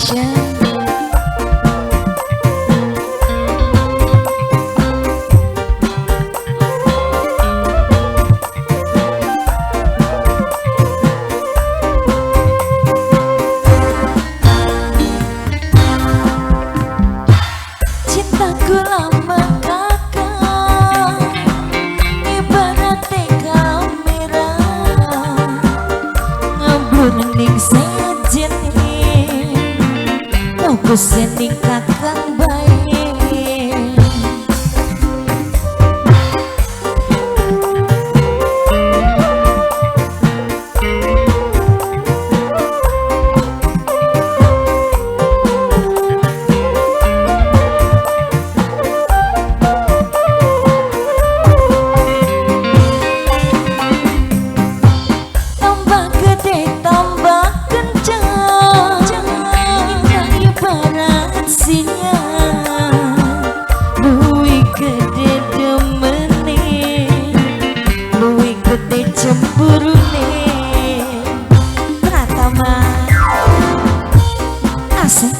aja. Cintaku lama kakak, ibarat kamera ngeburning sejene, fokus ning kakang baik. Cemburu nih Pratama asik.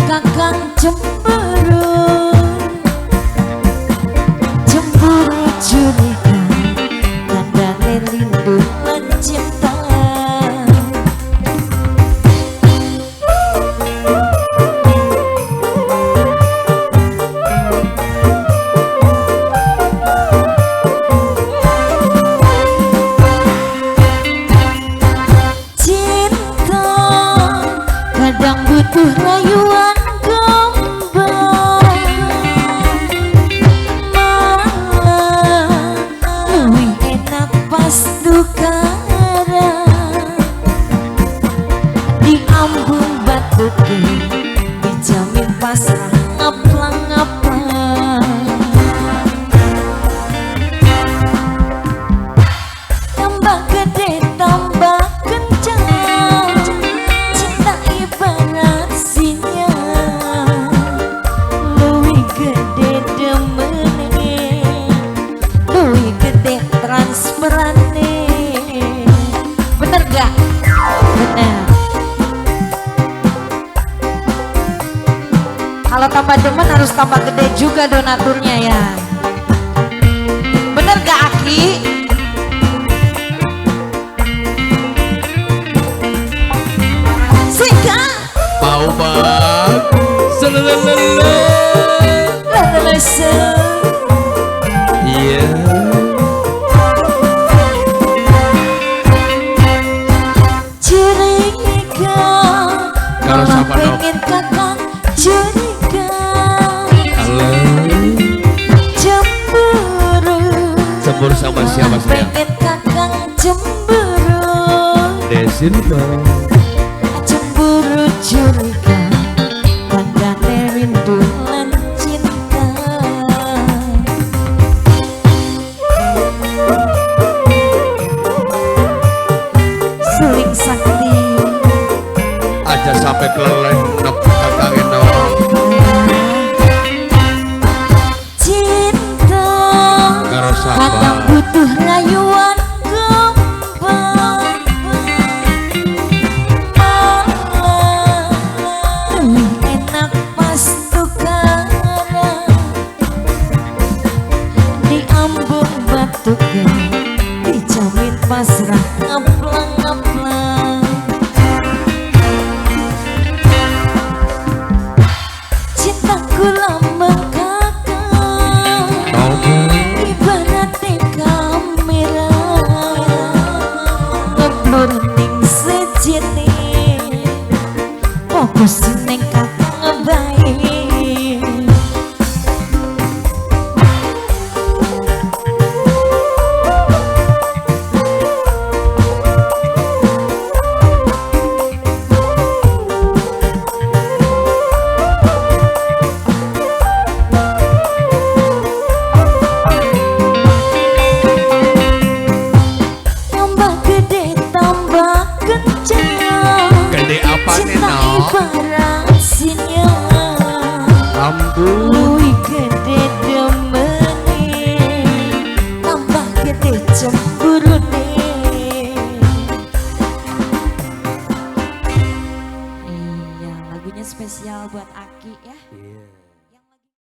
Kakang cemburu, cemburu curiga, tandane rindu lan cinta. Cinta kadang butuh rayuan diambung batu dijamin pasrah ngaplang-ngaplang. Tambah gede tambah kencang, cinta ibarat sinyal, luwih gede demene, luwih gede transferane. Bener gak? Bener. Kalau tambah demen harus tambah gede juga donaturnya ya. Bener gak Aki? Sika mau bang selelelele iya curiga kalau sama pengen kakak curiga cemburu sama siapa saya pengen kakak cemburu Desin bang cemburu curiga tandane rindu lan cinta. Suling sakti aja sampai keleleh kakangin no. Cinta Karo sapa kadang butuh rayuan kembang, lebih enak pas tukaran, diambung batu dijamin pasrah ngaplang-ngaplang. Cintaku lama kakak ibarat kamera ngeburning sejene, fokus neng kakak baik. Parasinya Ampun luwih gede demene, tambah gede cemburune. Iya, lagunya spesial buat Aki ya. Iya.